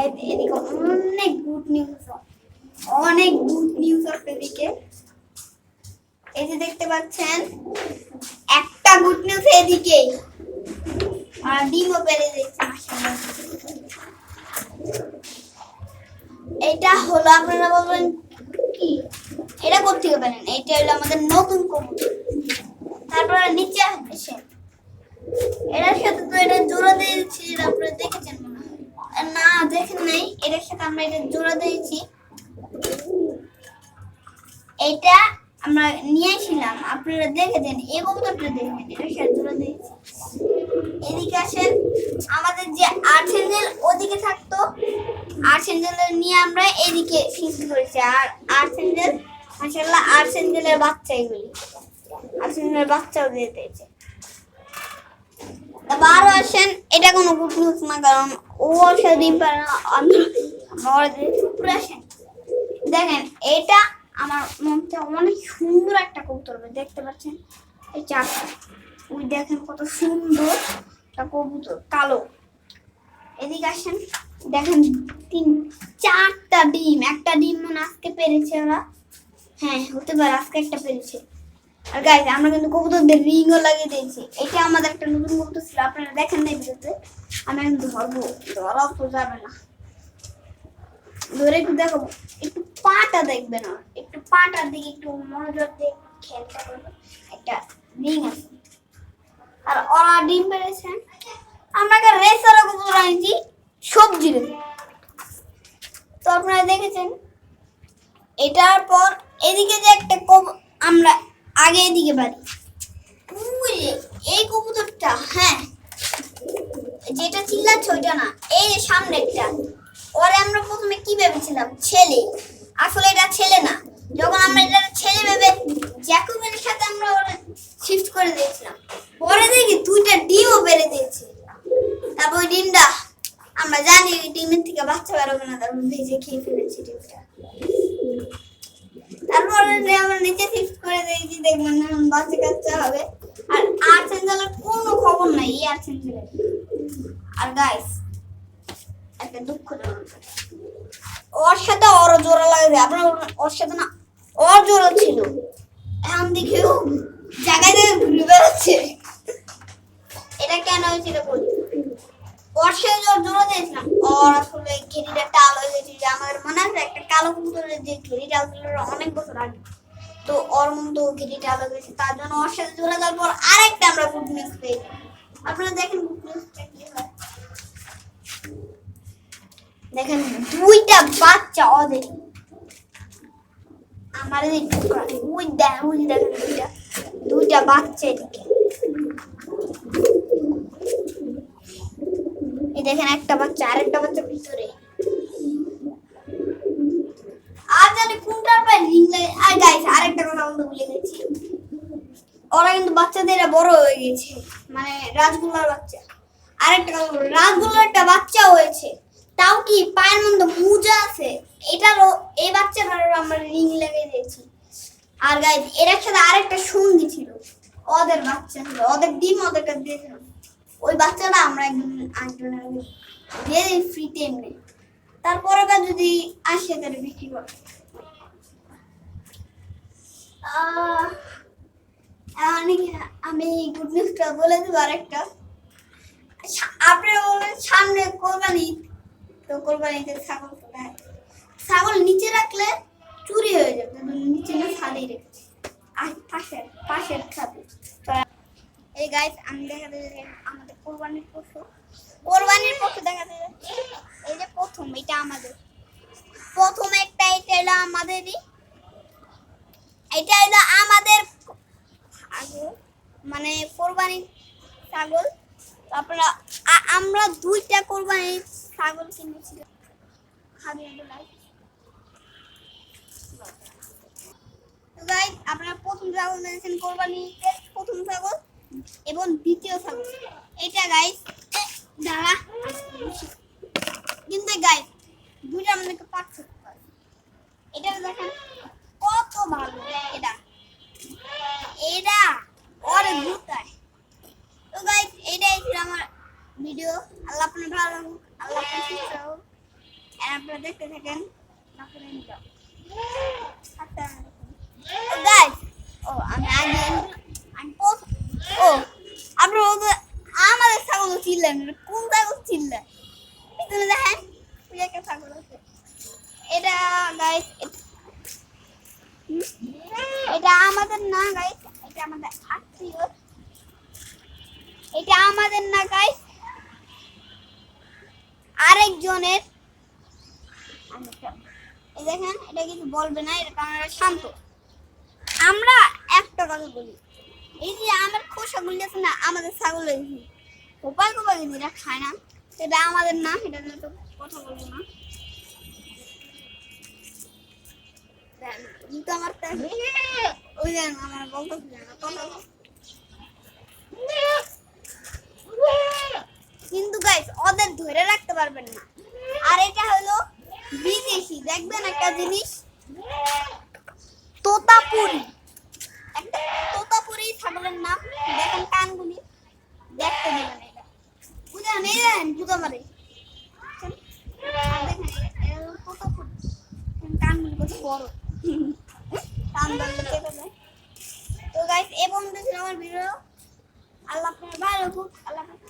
এদিকে অনেক good news আছে এদিকে। এই যে দেখতে পাচ্ছেন একটা গুড নিউজ এদিকে, আর ডিমও বেড়ে যাচ্ছে মাশাআল্লাহ। এটা হলো আপনারা বলবেন কি এটা করতে পারেন, এটা হলো আমাদের নতুন কবুতর। তারপর নিচে আসেন, এটার সাথে তো এটা জোড়া দিয়েছি, এটা আপনারা দেখেছেন মনে হয়, না দেখেন নাই, এটার সাথে আমরা এটা জোড়া দিয়েছি। এটা আমরা নিয়ে আসছিলাম, আপনারা দেখেছেন, এই কবুতরটা দেখবেন, এটার সাথে জোড়া দিয়েছি। এদিকে আসেন, আমাদের যে আর্চেঞ্জেল ওদিকে থাকতো, আর্চেঞ্জেলের নিয়ে আমরা এদিকে শিফট করেছি। আর আর্চেঞ্জেল মাশাআল্লাহ, আর্চেঞ্জেলের বাচ্চা, এগুলি আর্চেঞ্জেলের বাচ্চাও দিয়ে দিয়েছে। আরো আসেন, এটা কোনো গুড নিউজ না, কারণ ও সাথে ডিম পারে না। আসেন দেখেন, এটা আমার মনটা অনেক সুন্দর একটা কবুতর, দেখতে পাচ্ছেন এই চারটা, ওই দেখেন কত সুন্দর একটা কবুতর, কালো। এদিকে আসেন, দেখেন চারটা ডিম, একটা ডিম মানে আজকে পেরেছে ওরা, হ্যাঁ হতে পারে আজকে একটা পেরেছে। আর গাইস, আমরা কিন্তু কবুতরদের রিংও লাগিয়ে দিয়েছি। এটা আমাদের একটা নতুন কবুতর ছিল, আপনারা দেখেন না ভিডিওতে, আমি এখন ধরবো, ধরাও তো যাবে না, ধরে একটু দেখাবো, একটু পাটা দেখবেন, একটু পাটার দিকে একটু মনোযোগ দিয়ে খেয়ালটা করবেন। একটা রিং আছে, আর ওরা ডিম পেরেছে। আমরা একটা রেসার কবুতর আনছি, সবজি রে, তো আপনারা দেখেছেন। এটার পর এদিকে যে একটা আমরা আগে এদিকে বাড়ি, এই কবুতরটা, হ্যাঁ যেটা চিল্লাচ্ছে ওইটা না, এই সামনে একটা, ওরে আমরা প্রথমে কি ভেবেছিলাম ছেলে, আসলে এটা ছেলে না। যখন আমরা এটা ছেলে ভেবে জ্যাকুবের সাথে আমরা ওরে শিফট করে দিয়েছিলাম, পরে দেখি দুইটা ডিমও বেড়ে দিয়েছে। তারপর ওই ডিমটা আমরা জানি ডিমের থেকে বাচ্চা বেরোবে না, তারপর ভেজে খেয়ে ফেলেছি ডিমটা। তারপরে আমরা নিচে শিফট করে দিয়েছি, দেখবেন এখন বাচ্চা কাচ্চা হবে। আর আর্চেঞ্জেলের কোনো খবর নাই, এই আর্চেঞ্জেলের। আর গাইস, একটা দুঃখজনক, ওর সাথে ওর জোড়া লাগে, আপনার ওর সাথে না, ওর জোড়া ছিল, এখন দেখি জায়গায় জায়গায় ঘুরে বেড়াচ্ছে। এটা কেন হয়েছিল বলি, ওর সাথে জোড়া দিয়েছিলাম, ওর আসলে ঘেরিটা টাল হয়ে গেছিল। আমার মনে আছে একটা কালো কবুতরের যে ঘেরিটা ছিল অনেক বছর আগে, তো ওর মতো ঘেরিটা আলো গেছে, তার জন্য ওর সাথে জোড়া দেওয়ার পর আরেকটা আমরা গুড নিউজ পেয়েছি। আপনারা দেখেন গুড নিউজটা কি হয়, দেখেন দুইটা বাচ্চা ওদের, আমার ওই দেখেন দুইটা বাচ্চা এদিকে, এই দেখেন একটা বাচ্চা, আরেকটা বাচ্চা ভিতরে। আর জানি কোনটার পায়ে রিং লাগে। আর গাইস, আরেকটা কথা বলতে ভুলে গেছি, ওরা কিন্তু বাচ্চাদের বড় হয়ে গেছে, মানে রাজগোল্লার বাচ্চা। আরেকটা কথা বলবো, রাজগোল্লার একটা বাচ্চা হয়েছে, তাও কি পায়ের মধ্যে মোজা আছে, এটারও এই বাচ্চাটারও আমরা রিং লাগিয়ে দিয়েছি। আর গাইস, এর সাথে আরেকটা সঙ্গী ছিল, ওদের বাচ্চা ছিল, ওদের ডিম ওদের কাছে দিয়েছিলাম, ওই বাচ্চাটা আমরা একজনের দিয়ে দিই ফ্রিতে এমনি। তারপরে যদি আসে তাহলে বিক্রি করে। আমি গুড নিউজটা বলে দেবো আরেকটা, আপনারা বলেন সামনে কোরবানি, তো কোরবানিতে ছাগল কোথায়, ছাগল নিচে রাখলে চুরি হয়ে যাবে, নিচে না ছাদেই রেখেছি, আর পাশের খাবে। এই গাইস, আমি দেখাতে আমাদের কোরবানির পশু দেখাতে যাচ্ছি। এই যে প্রথম, এটা আমাদের প্রথম একটা, এটা হলো আমাদেরই, এটা হলো আমাদের আগে মানে কোরবানির ছাগল। আপনারা আমরা দুইটা কোরবানির ছাগল কিনেছি। গাইস, আপনারা প্রথম ছাগল নিয়েছেন কোরবানিতে, প্রথম ছাগল এবং দ্বিতীয় ছাগল এটা। গাইস দাঁড়া, কিন্তু গাইস দুইটা আমাদেরকে পার্থক্য আছে। এটা দেখেন কত ভালো, এটা ওর গুতায়। তো গাইস, এটাই ছিল আমার ভিডিও। আল্লাহ আপনার ভালো, আল্লাহ আপনার সুস্থ। আপনারা দেখতে থাকেন গাইস। ও আমি আগে আমি ও আপনারা আমাদের ছাগল ছিলেন, কোন ছাগল ছিলেন পিছনে দেখেন ওই একটা ছাগল আছে। এটা গাইস এটা আমাদের না গাইস, এটা আমাদের আত্মীয়। এটা আমাদের না গাইস, আরেকজনের। এই দেখেন এটা কিছু বলবে না, এটা কারণ এটা শান্ত। আমরা একটা কথা বলি, এই যে আমার খোসাগুলি আছে না আমাদের ছাগল কোপায় কোপায় কিন্তু এটা খায় না, এটা আমাদের না, এটা নিয়ে তো কথা বলবো না। কিন্তু আমার ওই দেন আমার বলতে কিন্তু গাইস ওদের ধরে রাখতে পারবেন না। আর এটা হলো বিদেশি, দেখবেন একটা জিনিস তোতাপুরি, একটা তোতাপুরি ছাগলের নাম। দেখেন কানগুলি দেখতে দেবেন, এটা বুঝলেন? এই দেখেন জুতো মারে, দেখেন এটা হলো তোতাপুরি, কানগুলি কত বড়, কান ধরলে কেটে যায়। তো গাইস এই পর্যন্ত ছিল আমার ভিডিও। আল্লাহ আপনার ভালো হোক, আল্লাহ আপনার